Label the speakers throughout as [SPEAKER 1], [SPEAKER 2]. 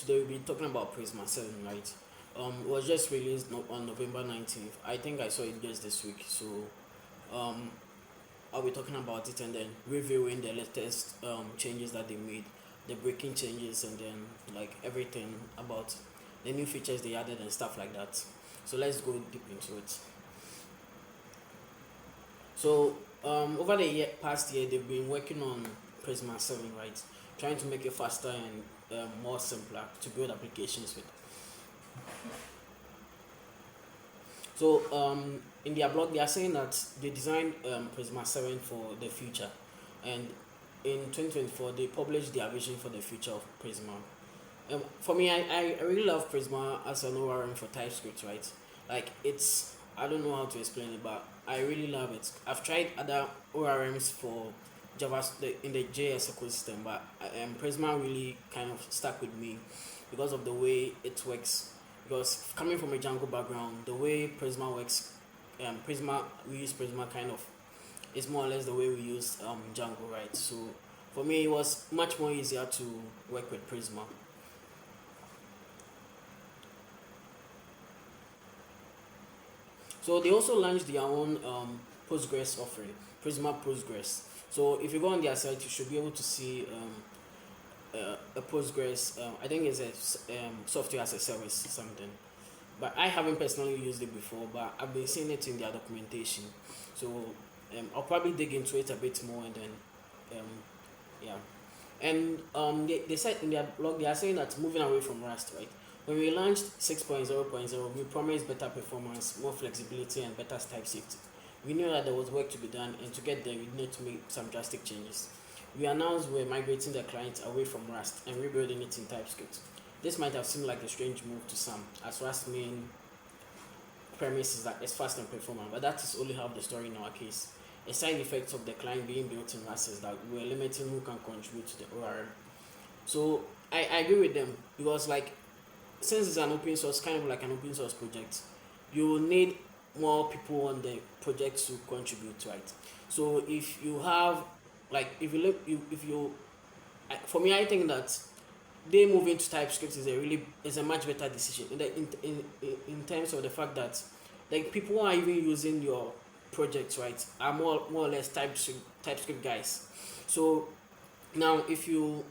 [SPEAKER 1] today we'll be talking about Prisma 7, right? It was just released on November 19th. I think I saw it just this week, so um, I'll be talking about it and then reviewing the latest changes that they made, the breaking changes, and then like everything about the new features they added and stuff like that. So let's go deep into it. So over the past year, they've been working on Prisma 7, right? Trying to make it faster and more simpler to build applications with. So in their blog, they are saying that they designed Prisma 7 for the future, and in 2024 they published their vision for the future of Prisma. For me, I really love Prisma as an ORM for TypeScript, right? Like it's I don't know how to explain it, but I really love it. I've tried other ORMs for Java in the JS ecosystem, but Prisma really kind of stuck with me because of the way it works. Because coming from a Django background, the way Prisma works, we use Prisma kind of is more or less the way we use Django, right? So for me, it was much more easier to work with Prisma. So they also launched their own Postgres offering, Prisma Postgres. So if you go on their site, you should be able to see a Postgres. I think it's a software as a service something. But I haven't personally used it before, but I've been seeing it in their documentation. So I'll probably dig into it a bit more and then yeah. And they said in their blog they are saying that moving away from Rust, right? When we launched 6.0.0, we promised better performance, more flexibility, and better type safety. We knew that there was work to be done, and to get there, we need to make some drastic changes. We announced we're migrating the client away from Rust and rebuilding it in TypeScript. This might have seemed like a strange move to some, as Rust's main premise is that it's fast and performant, but that is only half the story in our case. A side effect of the client being built in Rust is that we're limiting who can contribute to the ORM. So I agree with them because like since it's an open source, kind of like an open source project, you will need more people on the project to contribute, right? So if you have like if you look if you for me I think that they moving to TypeScript is a much better decision in terms of the fact that like people who are even using your projects, right, are more or less TypeScript guys. So now if you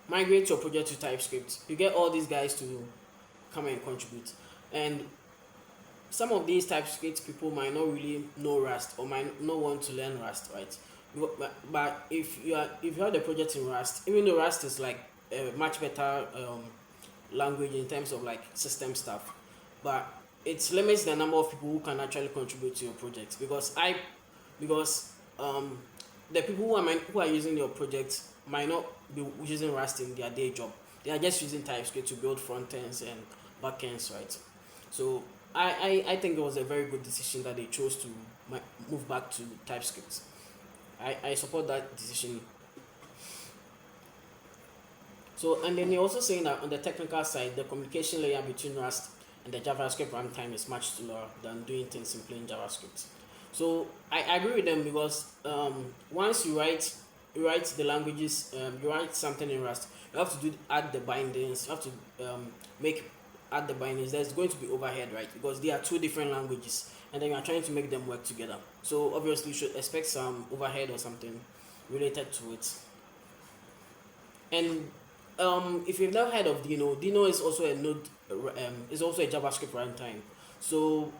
[SPEAKER 1] migrate your project to TypeScript, you get all these guys to come and contribute. And some of these TypeScript people might not really know Rust or might not want to learn Rust, right? But if you have the project in Rust, even though Rust is like a much better language in terms of like system stuff, but it limits the number of people who can actually contribute to your project because the people who are using your project might not be using Rust in their day job. They are just using TypeScript to build front ends and back ends, right? So I think it was a very good decision that they chose to move back to TypeScript. I support that decision. So and then they're also saying that on the technical side, the communication layer between Rust and the JavaScript runtime is much slower than doing things in plain JavaScript. So I agree with them because once you write the languages, you write something in Rust, you have to add the bindings, you have to add the bindings. There's going to be overhead, right? Because they are two different languages, and then you are trying to make them work together. So obviously, you should expect some overhead or something related to it. And if you've never heard of Dino is also a node, is also a JavaScript runtime. So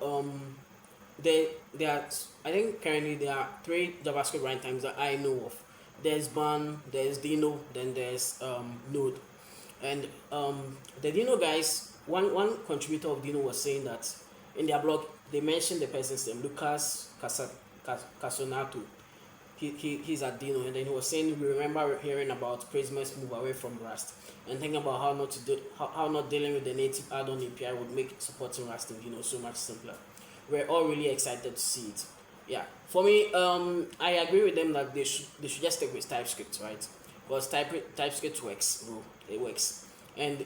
[SPEAKER 1] there are I think currently there are three JavaScript runtimes that I know of. There's Ban, there's Dino, then there's Node. And the Dino guys, one contributor of Dino was saying that in their blog they mentioned the person's name, Lucas Casonato. He's at Dino, and then he was saying we remember hearing about Prisma's move away from Rust and thinking about how not dealing with the native add-on API would make supporting Rust in Dino so much simpler. We're all really excited to see it. Yeah, for me, I agree with them that they should just stick with TypeScript, right? Because TypeScript works, bro. It works, and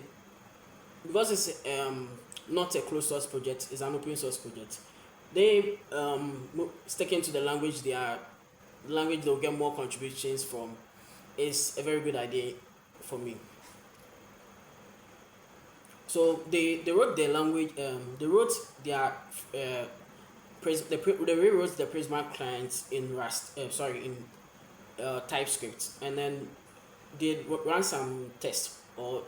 [SPEAKER 1] because it's not a closed source project, it's an open source project. They sticking to the language they'll get more contributions from is a very good idea for me. So they wrote their language. They wrote their they rewrote the Prisma clients in Rust. Sorry, in TypeScript, and then they ran some tests. Or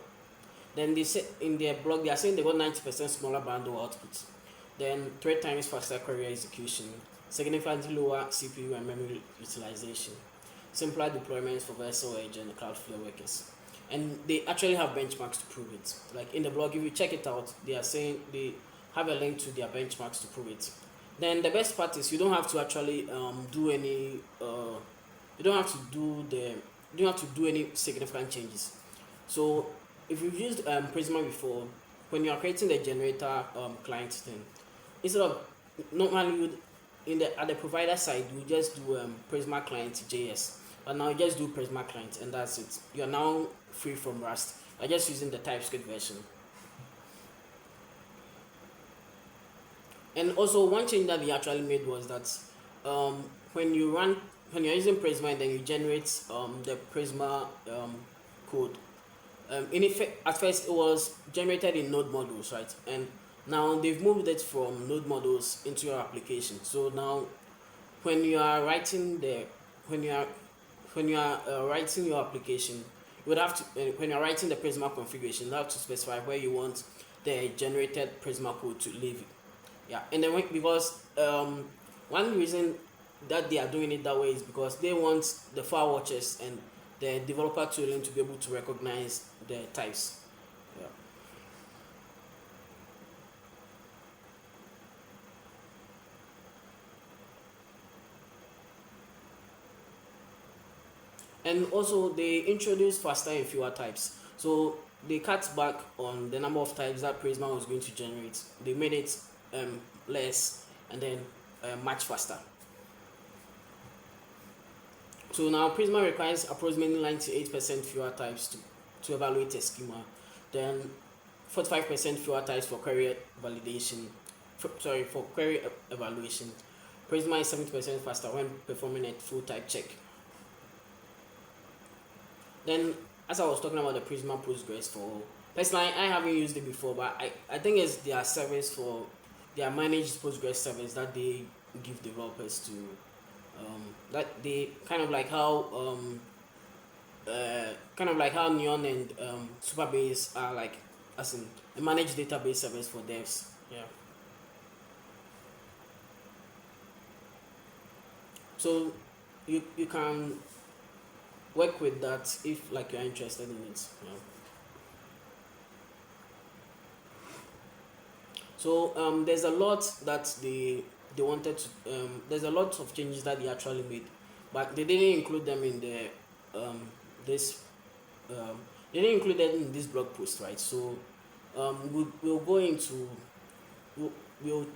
[SPEAKER 1] then they said in their blog they are saying they got 90% smaller bundle output, then 3 times faster query execution, significantly lower CPU and memory utilization, simpler deployments for Vessel Edge and Cloudflare workers. And they actually have benchmarks to prove it. Like in the blog, if you check it out, they are saying they have a link to their benchmarks to prove it. Then the best part is you don't have to actually do any. You don't have to do the. You don't have to do any significant changes. So if you've used Prisma before, when you are creating the generator client thing, instead of normally you in the at the provider side you just do Prisma client JS, but now you just do Prisma client and that's it. You're now free from Rust. You're just using the TypeScript version. And also one change that they actually made was that when you run when you're using Prisma and then you generate the Prisma code. In effect, at first it was generated in node modules, right? And now they've moved it from node modules into your application. So now when you are writing the when you are writing your application, you would have to when you are writing the Prisma configuration, you have to specify where you want the generated Prisma code to live. Yeah, and then because one reason that they are doing it that way is because they want the file watchers and the developer tooling to be able to recognize the types. Yeah. And also they introduced faster and fewer types. So they cut back on the number of types that Prisma was going to generate. They made it less and then much faster. So now Prisma requires approximately 98% fewer types to evaluate a schema, then 45% fewer types for query validation. For query evaluation. Prisma is 70% faster when performing a full type check. Then, as I was talking about the Prisma Postgres for personally, I haven't used it before, but I think it's their service for their managed Postgres service that they give developers to that they kind of like how Neon and Superbase are like as in a managed database service for devs. Yeah. So you can work with that if like you're interested in it. Yeah. So there's a lot that they wanted to there's a lot of changes that they actually made, but they didn't include them in the this um, they didn't include them in this blog post, right? So we'll go into we'll